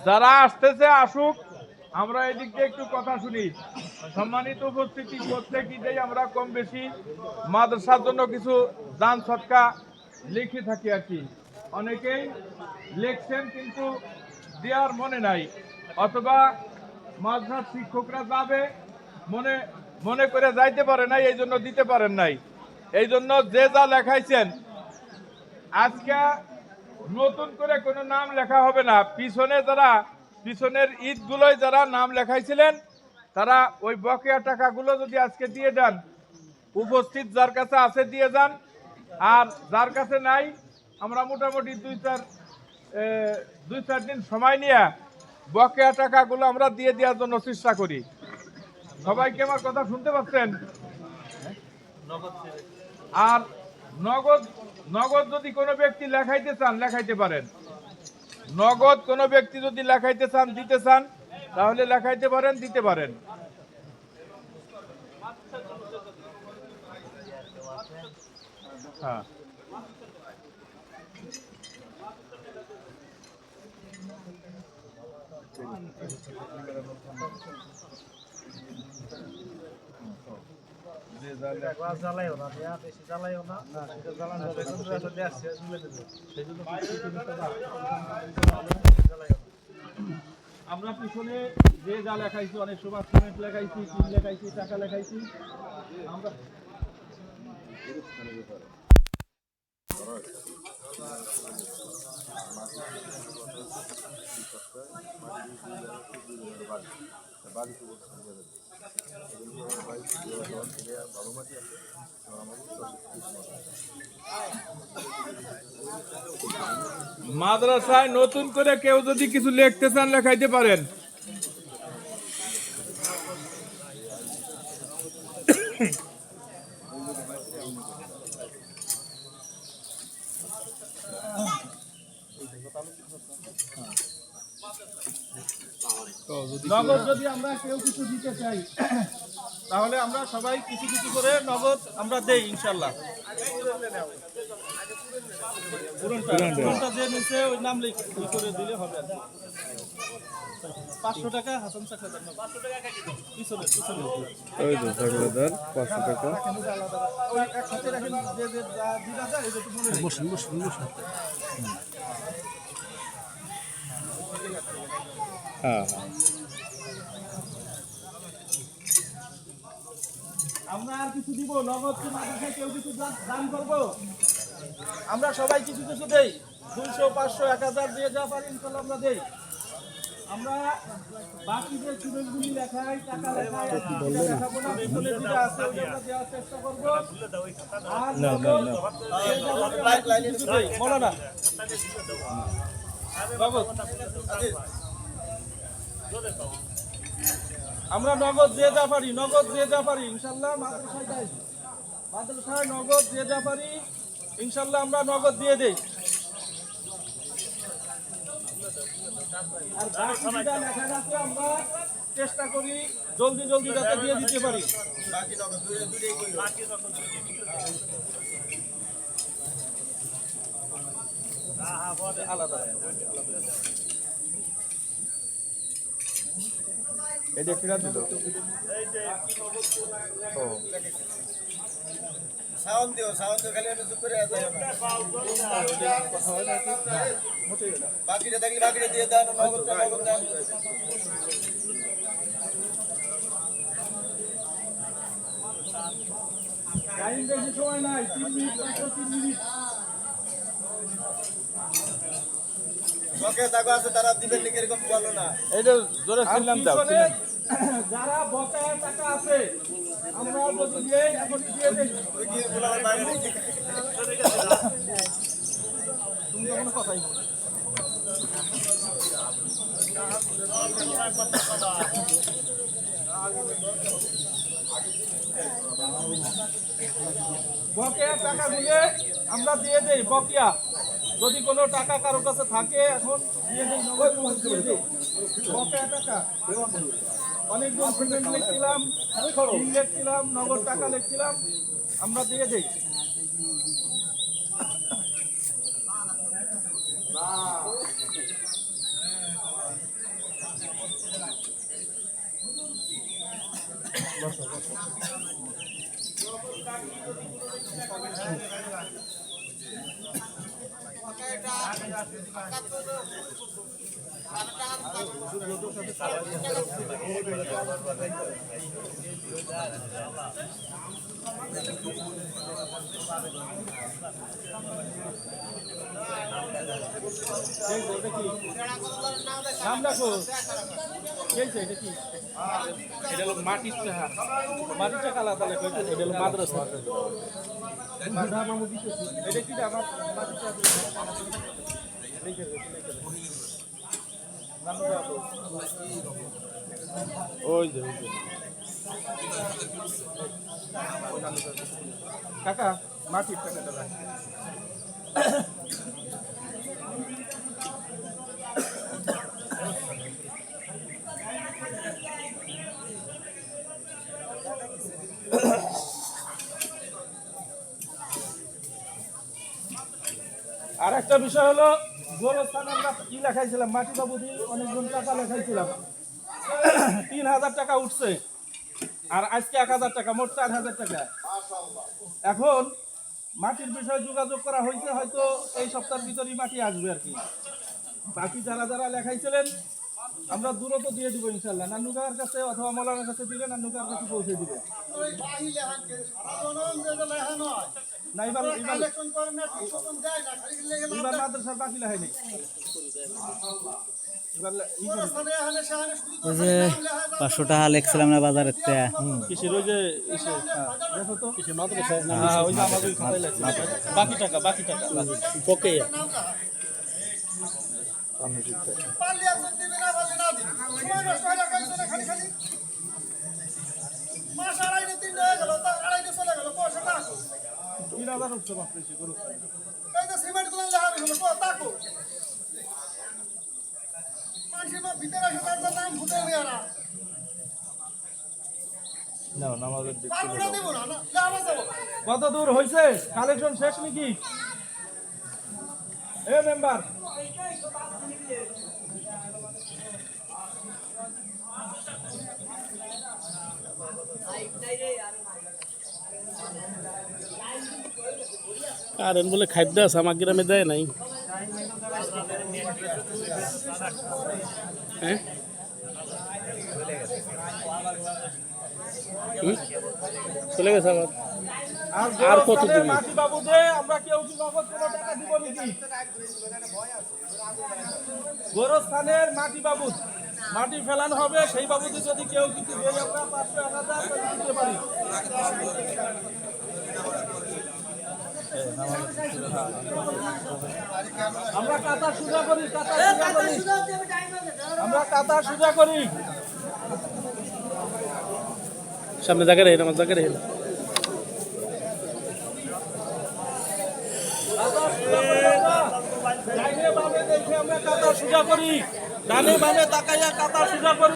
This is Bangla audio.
যারা আসতেছে আসুক, আমরা এদিক দিয়ে একটু কথা শুনি। সম্মানিত উপস্থিতি, প্রত্যেক ঈদেই আমরা কম বেশি মাদ্রাসার জন্য কিছু দান সদকা লিখে থাকি আর কি। অনেকেই লিখছেন কিন্তু দেওয়ার মনে নাই, অথবা মাদ্রাসার শিক্ষকরা যাবে মনে মনে করে যাইতে পারে নাই, এই জন্য দিতে পারেন নাই। এই জন্য যে যা লেখাইছেন, আজকে নতুন করে কোনো নাম লেখা হবে না। পিছনের ঈদগুলোয় যারা নাম লেখাইছিলেন তারা ওই বকেয়া টাকাগুলো যদি আজকে দিয়ে দেন, উপস্থিত যার কাছে আছে দিয়ে যান, আর যার কাছে নাই আমরা মোটামুটি দুই চার দিন সময় নিয়ে বকেয়া টাকাগুলো আমরা দিয়ে দেওয়ার জন্য চেষ্টা করি। সবাইকে আমার কথা শুনতে পাচ্ছেন? আর নগদ যদি কোনো ব্যক্তি লেখাইতে চান লেখাইতে পারেন। নগদ কোনো ব্যক্তি যদি লেখাইতে চান, দিতে চান, তাহলে লেখাইতে পারেন, দিতে পারেন। হ্যাঁ, আমরা পিছনে যে যা লেখাইছি, অনেক সময় সিমেন্ট লেখাইছি, টিন লেখাইছি, টাকা লেখাইছি। আমরা মাদ্রাসায় নতুন করে কেউ যদি কিছু লিখতে চান লেখাইতে পারেন। নগদ যদি আমরা কেউ কিছু দিতে চাই, তাহলে আমরা সবাই কিছু কিছু করে নগদ আমরা দেই ইনশাল্লাহ। পুরনটা যে নিচে ওই নাম লিখে করে দিলে হবে। 500 টাকা হাসান চাচা দেন। 500 টাকা পিছনে ওই তো চাকরিদার 500 টাকা ওই একসাথে রাখেন। যে যে দিদা যায় এটা তো মনে নেই। বসুন। হ্যাঁ, আমরা আর কিছু দিব? নগদ কি মাদ্রাসায় কেউ কিছু দান করবো? আমরা সবাই কিছু কিছু দেই। 200, 500, 1000 দিয়ে যা পারি ইনশাআল্লাহ আমরা দেই। আমরা বাকি যে স্টুডেন্টগুলি লেখাই, টাকা লেখাই, লেখাবো না, পিছনে যেটা আছে ওইটা আমরা দেওয়ার চেষ্টা করবো। আর বলো না আমরা নগদ যে যা পারি ইনশাল্লাহ মাদ্রাসায় নগদ যে যা পারি ইনশাল্লাহ আমরা নগদ দিয়ে দেই। আর বাকি যেটা লেখা আছে আমরা চেষ্টা করি জলদি যাতে দিয়ে দিতে পারি। আলাদা এটা কিনা দিল সাউন্ড দিও খালি আমি চুপ করে আছি। বাকিটা থাকলে বাকিটা দিয়ে দেন, নগদ দেন। টাইম বেশি সময় নাই, 3 মিনিট। ওকে টাকা আছে তারা দিবেন নাকি এরকম বলো না। এইটা জোরে ছিলাম দাও। যারা বকেয়া টাকা আছে আমরা যদি দেই এখন দিয়ে দেই। ওই কি বলা বাইরে দেখি তুমি কোনো কথাই বলো। বকেয়া টাকাগুলো আমরা দিয়ে দেই বকেয়া। যদি কোনো টাকা কারো কাছে থাকে এখন দিয়ে দেই, নগদ দিয়ে দেই বকেয়া টাকা। অনেকজন পেমেন্ট লিখছিলাম, বিল লিখছিলাম, নগদ টাকা লিখছিলাম, আমরা দিয়ে দেই। নাম দেখো, এটা কি? এটা হলো মাটির টাকা। মাটির টাকা আলাদা লেখা, এটা হলো মাদ্রাসা। এটা কি আমার মাটির টাকা? ওই যে কাকা মাটির টাকাটা আর একটা বিষয় হলো গোরস্থান আমরা কি লেখাইছিলাম, মাটি বাবুদি অনেকজন টাকা লেখাইছিলাম, 3000 টাকা উঠছে আর আজকে 1000 টাকা, মোট 4000 টাকা। এখন মাটির বিষয়ে যোগাযোগ করা হয়েছে, হয়তো এই সপ্তাহের ভিতরেই মাটি আসবে আর কি। বাকি যারা যারা লেখাইছিলেন আমরা দ্রুত দিয়ে দিব ইনশাল্লাহ। নান্নুকার কাছে অথবা মৌলানার কাছে দিলে নান্নুকার কাছে পৌঁছে দিবে। না এবার মাদ্রাসার বাকি লেখায়নি। ওই যে 500 টাকা লেখছিলাম না বাজারের কিসের ওই যে দেখো তো ওই যে আমাদের খাতায় লেখছে বাকি টাকা ওকে কত দূর হয়েছে কালেকশন শেষ নাকি এ মেম্বার? কারেন্ট বলে খাদ্য আছে আমার গ্রামে দেয় নাই। হ্যাঁ চলে গেছে আবার। আর কত দিবি? মাটি বাবুদে আমরা কেউ কি নগদ কোনো টাকা দিব নাকি? গোরস্থানের মাটি বাবুদ মাটি ফেলানো হবে, সেই বাবুদে যদি কেউ কিছু দেয় আমরা 500-1000 দিতে পারি। আমরা কাতার সুজা করি, আমরা কাতার সুজা করি। সামনে জায়গা রেখে আমার জায়গা রেখে আমরা কাতার সুজা করি, ডানে বামে তাকাইয়া কাতার সুজা করি।